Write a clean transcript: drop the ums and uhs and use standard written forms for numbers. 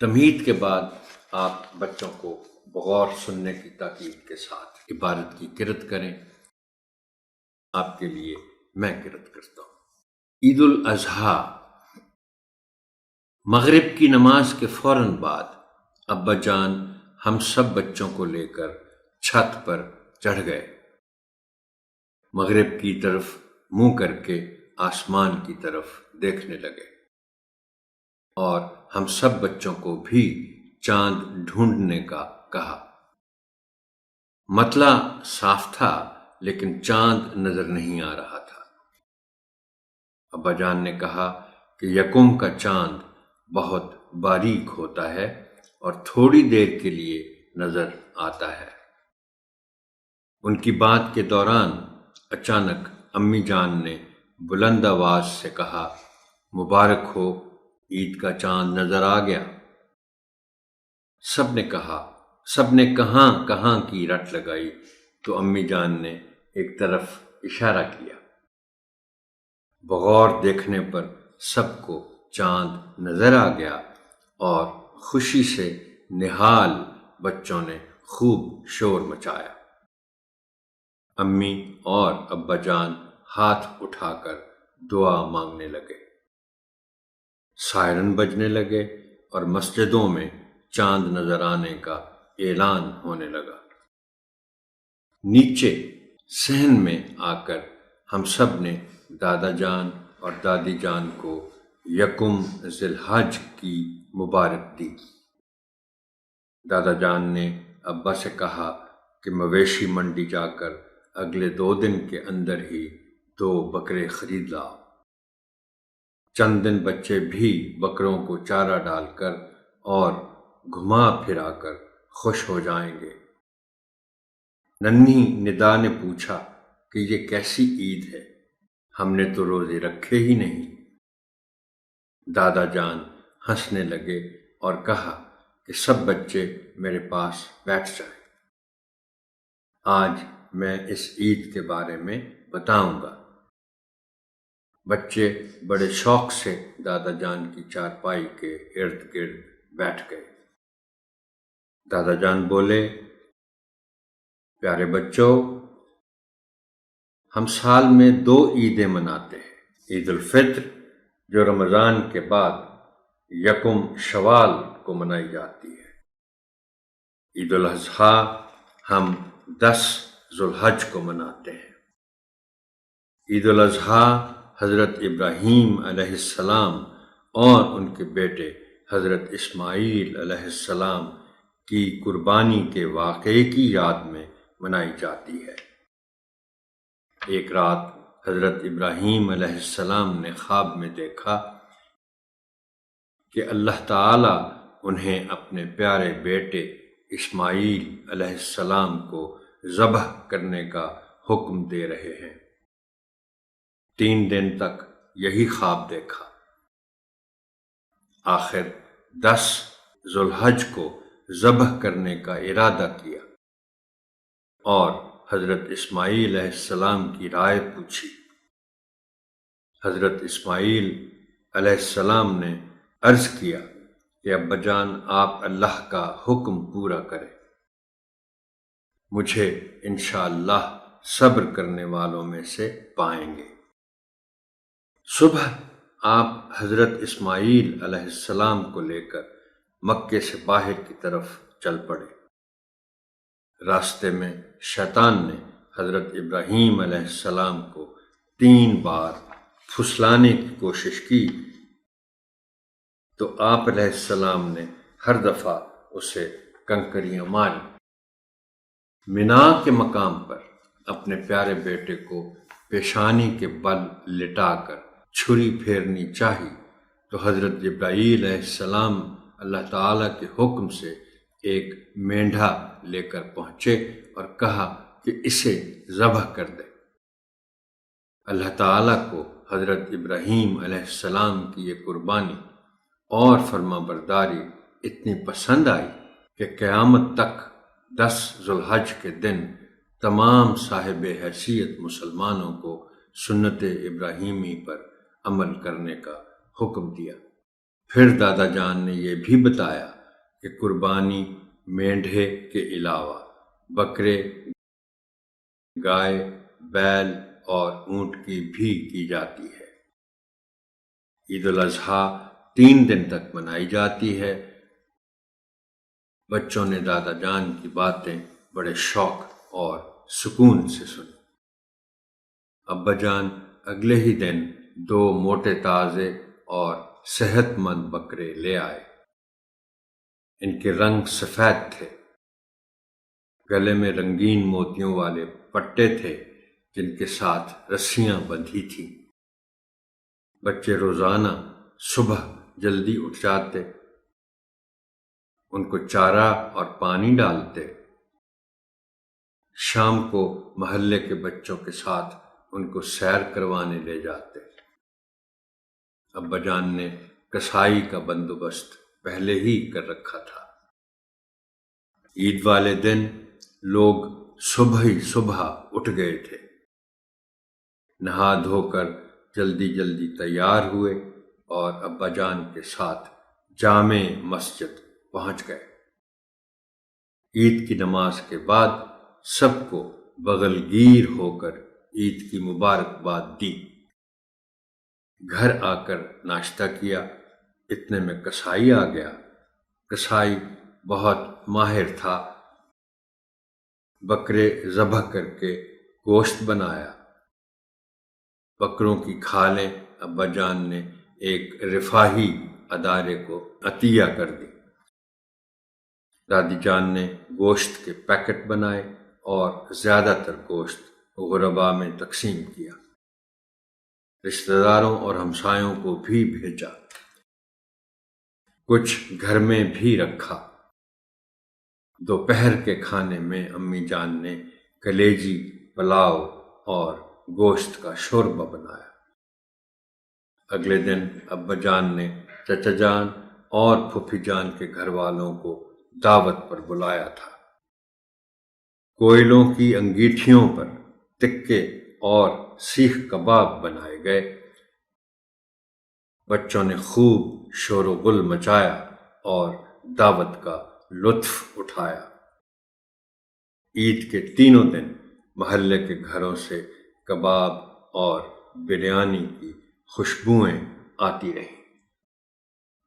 تمہید کے بعد آپ بچوں کو بغور سننے کی تاکید کے ساتھ عبارت کی قرأت کریں۔ آپ کے لیے میں قرأت کرتا ہوں۔ عید الاضحیٰ۔ مغرب کی نماز کے فوراً بعد ابا جان ہم سب بچوں کو لے کر چھت پر چڑھ گئے۔ مغرب کی طرف منہ کر کے آسمان کی طرف دیکھنے لگے اور ہم سب بچوں کو بھی چاند ڈھونڈنے کا کہا۔ مطلع صاف تھا لیکن چاند نظر نہیں آ رہا تھا۔ ابا جان نے کہا کہ یکم کا چاند بہت باریک ہوتا ہے اور تھوڑی دیر کے لیے نظر آتا ہے۔ ان کی بات کے دوران اچانک امی جان نے بلند آواز سے کہا، مبارک ہو، عید کا چاند نظر آ گیا۔ سب نے کہاں کہاں کی رٹ لگائی تو امی جان نے ایک طرف اشارہ کیا۔ بغور دیکھنے پر سب کو چاند نظر آ گیا اور خوشی سے نہال بچوں نے خوب شور مچایا۔ امی اور ابا جان ہاتھ اٹھا کر دعا مانگنے لگے۔ سائرن بجنے لگے اور مسجدوں میں چاند نظر آنے کا اعلان ہونے لگا۔ نیچے صحن میں آ کر ہم سب نے دادا جان اور دادی جان کو یکم ذی الحج کی مبارک دی۔ دادا جان نے ابا سے کہا کہ مویشی منڈی جا کر اگلے 2 دن کے اندر ہی 2 بکرے خرید لاؤ۔ چند دن بچے بھی بکروں کو چارہ ڈال کر اور گھما پھرا کر خوش ہو جائیں گے۔ ننھی ندا نے پوچھا کہ یہ کیسی عید ہے، ہم نے تو روزے رکھے ہی نہیں۔ دادا جان ہنسنے لگے اور کہا کہ سب بچے میرے پاس بیٹھ جائیں، آج میں اس عید کے بارے میں بتاؤں گا۔ بچے بڑے شوق سے دادا جان کی چارپائی کے ارد گرد بیٹھ گئے۔ دادا جان بولے، پیارے بچوں، ہم سال میں 2 عیدیں مناتے ہیں، عید الفطر جو رمضان کے بعد یکم شوال کو منائی جاتی ہے، عید الاضحیٰ ہم 10 ذو الحج کو مناتے ہیں۔ عید الاضحیٰ حضرت ابراہیم علیہ السلام اور ان کے بیٹے حضرت اسماعیل علیہ السلام کی قربانی کے واقعے کی یاد میں منائی جاتی ہے۔ ایک رات حضرت ابراہیم علیہ السلام نے خواب میں دیکھا کہ اللہ تعالیٰ انہیں اپنے پیارے بیٹے اسماعیل علیہ السلام کو ذبح کرنے کا حکم دے رہے ہیں۔ 3 دن تک یہی خواب دیکھا۔ آخر 10 ذو الحج کو ذبح کرنے کا ارادہ کیا اور حضرت اسماعیل علیہ السلام کی رائے پوچھی۔ حضرت اسماعیل علیہ السلام نے عرض کیا کہ ابا جان آپ اللہ کا حکم پورا کریں، مجھے انشاءاللہ صبر کرنے والوں میں سے پائیں گے۔ صبح آپ حضرت اسماعیل علیہ السلام کو لے کر مکے سے باہر کی طرف چل پڑے۔ راستے میں شیطان نے حضرت ابراہیم علیہ السلام کو 3 بار پھسلانے کی کوشش کی تو آپ علیہ السلام نے ہر دفعہ اسے کنکریاں ماری۔ مینا کے مقام پر اپنے پیارے بیٹے کو پیشانی کے بل لٹا کر چھری پھیرنی چاہی تو حضرت جبرائیل علیہ السلام اللہ تعالیٰ کے حکم سے ایک مینڈھا لے کر پہنچے اور کہا کہ اسے ذبح کر دے۔ اللہ تعالیٰ کو حضرت ابراہیم علیہ السلام کی یہ قربانی اور فرما برداری اتنی پسند آئی کہ قیامت تک 10 ذو الحج کے دن تمام صاحب حیثیت مسلمانوں کو سنت ابراہیمی پر عمل کرنے کا حکم دیا۔ پھر دادا جان نے یہ بھی بتایا کہ قربانی مینڈھے کے علاوہ بکرے، گائے، بیل اور اونٹ کی بھی کی جاتی ہے۔ عید الاضحیٰ 3 دن تک منائی جاتی ہے۔ بچوں نے دادا جان کی باتیں بڑے شوق اور سکون سے سنی۔ ابا جان اگلے ہی دن 2 موٹے تازے اور صحت مند بکرے لے آئے۔ ان کے رنگ سفید تھے، گلے میں رنگین موتیوں والے پٹے تھے جن کے ساتھ رسیاں بندھی تھیں۔ بچے روزانہ صبح جلدی اٹھ جاتے، ان کو چارہ اور پانی ڈالتے، شام کو محلے کے بچوں کے ساتھ ان کو سیر کروانے لے جاتے۔ ابا جان نے کسائی کا بندوبست پہلے ہی کر رکھا تھا۔ عید والے دن لوگ صبح ہی اٹھ گئے تھے، نہا دھو کر جلدی جلدی تیار ہوئے اور ابا جان کے ساتھ جامع مسجد پہنچ گئے۔ عید کی نماز کے بعد سب کو بغل گیر ہو کر عید کی مبارکباد دی۔ گھر آ کر ناشتہ کیا، اتنے میں کسائی آ گیا۔ کسائی بہت ماہر تھا، بکرے ذبح کر کے گوشت بنایا۔ بکروں کی کھالیں ابا جان نے ایک رفاہی ادارے کو عطیہ کر دی۔ دادی جان نے گوشت کے پیکٹ بنائے اور زیادہ تر گوشت غرباء میں تقسیم کیا۔ رشتہ داروں اور ہمسایوں کو بھی بھیجا، کچھ گھر میں بھی رکھا۔ دوپہر کے کھانے میں امی جان نے کلیجی، پلاؤ اور گوشت کا شوربہ بنایا۔ اگلے دن ابا جان نے چچا جان اور پھوپھی جان کے گھر والوں کو دعوت پر بلایا تھا۔ کوئلوں کی انگیٹھیوں پر تکے اور سیخ کباب بنائے گئے۔ بچوں نے خوب شور و غل مچایا اور دعوت کا لطف اٹھایا۔ عید کے 3 دن محلے کے گھروں سے کباب اور بریانی کی خوشبوئیں آتی رہیں۔